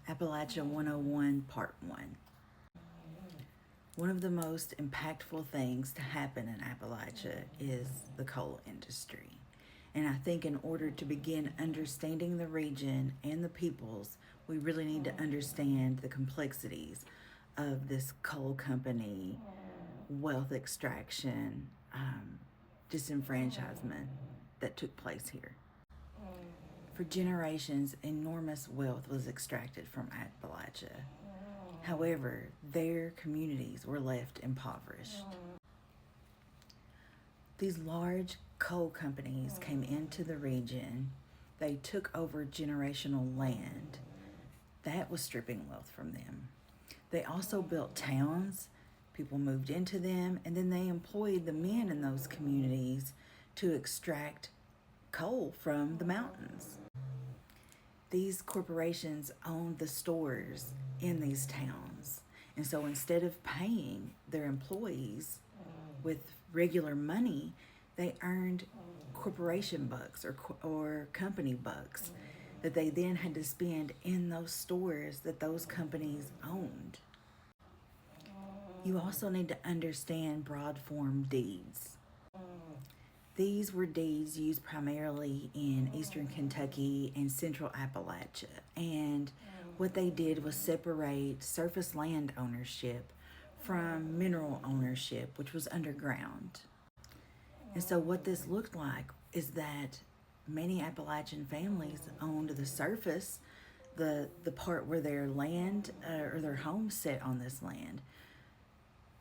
Appalachia 101 Part 1. One of the most impactful things to happen in Appalachia is the coal industry. And I think in order to begin understanding the region and the peoples, we really need to understand the complexities of this coal company, wealth extraction, disenfranchisement that took place here. For generations, enormous wealth was extracted from Appalachia. However, their communities were left impoverished. These large coal companies came into the region. They took over generational land. That was stripping wealth from them. They also built towns. People moved into them, and then they employed the men in those communities to extract coal from the mountains. These corporations owned the stores in these towns. And so instead of paying their employees with regular money, they earned corporation bucks or company bucks that they then had to spend in those stores that those companies owned. You also need to understand broad form deeds. These were deeds used primarily in eastern Kentucky and central Appalachia. And what they did was separate surface land ownership from mineral ownership, which was underground. And so what this looked like is that many Appalachian families owned the surface, the part where their land or their home set on this land.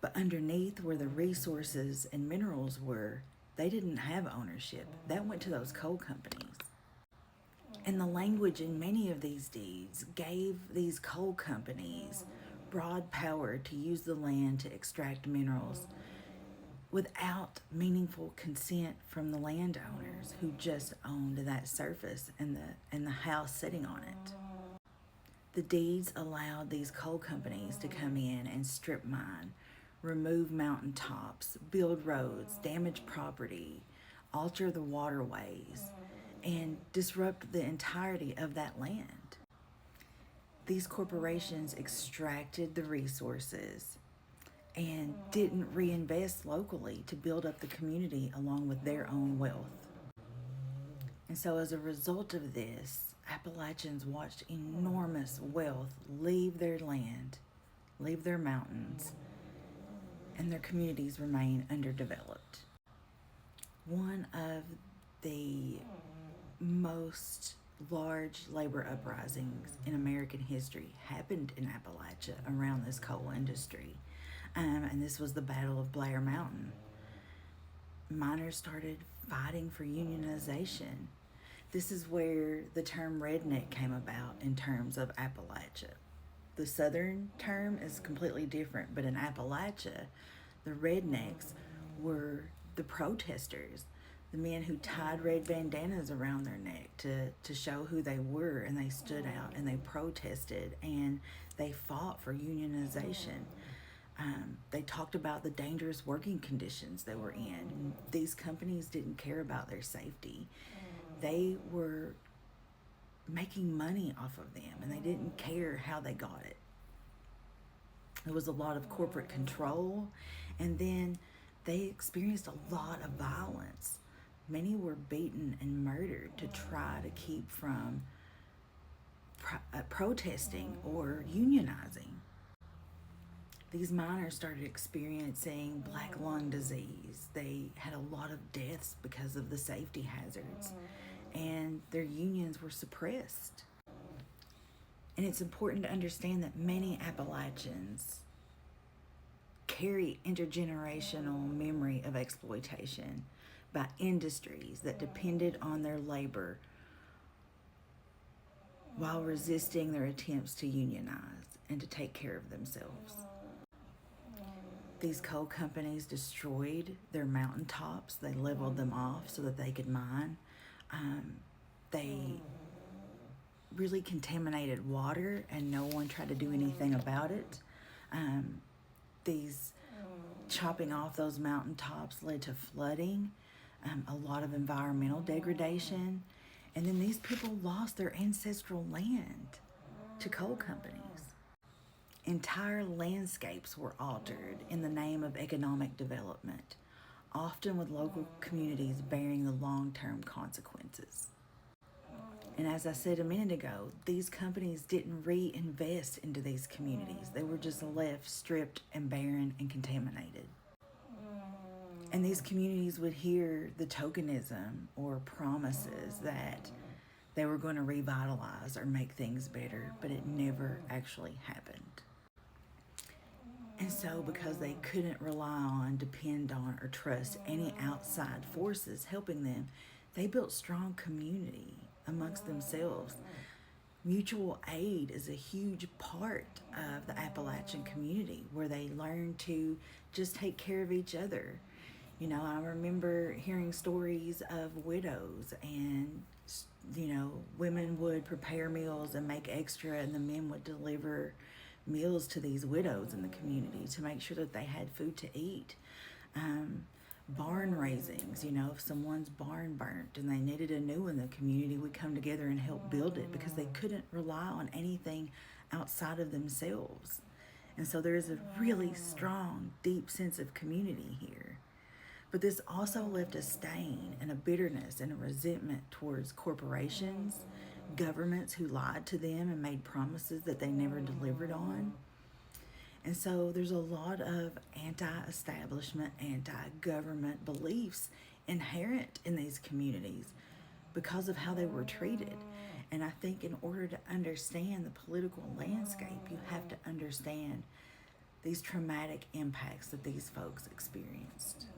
But underneath where the resources and minerals were, they didn't have ownership. That went to those coal companies. And the language in many of these deeds gave these coal companies broad power to use the land to extract minerals without meaningful consent from the landowners who just owned that surface and the house sitting on it. The deeds allowed these coal companies to come in and strip mine, remove mountaintops, build roads, damage property, alter the waterways, and disrupt the entirety of that land. These corporations extracted the resources and didn't reinvest locally to build up the community along with their own wealth. And so as a result of this, Appalachians watched enormous wealth leave their land, leave their mountains, and their communities remain underdeveloped. One of the most large labor uprisings in American history happened in Appalachia around this coal industry. And this was the Battle of Blair Mountain. Miners started fighting for unionization. This is where the term redneck came about in terms of Appalachia. The southern term is completely different, but in Appalachia, the rednecks were the protesters, the men who tied red bandanas around their neck to show who they were, and they stood out and they protested and they fought for unionization. They talked about the dangerous working conditions they were in. These companies didn't care about their safety. They were making money off of them, and they didn't care how they got it. There was a lot of corporate control, and then they experienced a lot of violence. Many were beaten and murdered to try to keep from protesting or unionizing. These miners started experiencing black lung disease. They had a lot of deaths because of the safety hazards, and their unions were suppressed. And it's important to understand that many Appalachians carry intergenerational memory of exploitation by industries that depended on their labor while resisting their attempts to unionize and to take care of themselves. These coal companies destroyed their mountaintops. They leveled them off so that they could mine. They really contaminated water, and no one tried to do anything about it. These chopping off those mountaintops led to flooding, a lot of environmental degradation, and then these people lost their ancestral land to to coal companies. Entire landscapes were altered in the name of economic development, often with local communities bearing the long-term consequences. And as I said a minute ago, these companies didn't reinvest into these communities. They were just left stripped and barren and contaminated. And these communities would hear the tokenism or promises that they were going to revitalize or make things better, but it never actually happened. And so, because they couldn't rely on, depend on, or trust any outside forces helping them, they built strong community amongst themselves. Mutual aid is a huge part of the Appalachian community where they learn to just take care of each other. You know, I remember hearing stories of widows and, women would prepare meals and make extra, and the men would deliver meals to these widows in the community to make sure that they had food to eat. Barn raisings, if someone's barn burnt and they needed a new one, the community would come together and help build it because they couldn't rely on anything outside of themselves. And so there is a really strong, deep sense of community here. But this also left a stain and a bitterness and a resentment towards corporations, governments who lied to them and made promises that they never delivered on. And so there's a lot of anti-establishment, anti-government beliefs inherent in these communities because of how they were treated. And I think in order to understand the political landscape, you have to understand these traumatic impacts that these folks experienced.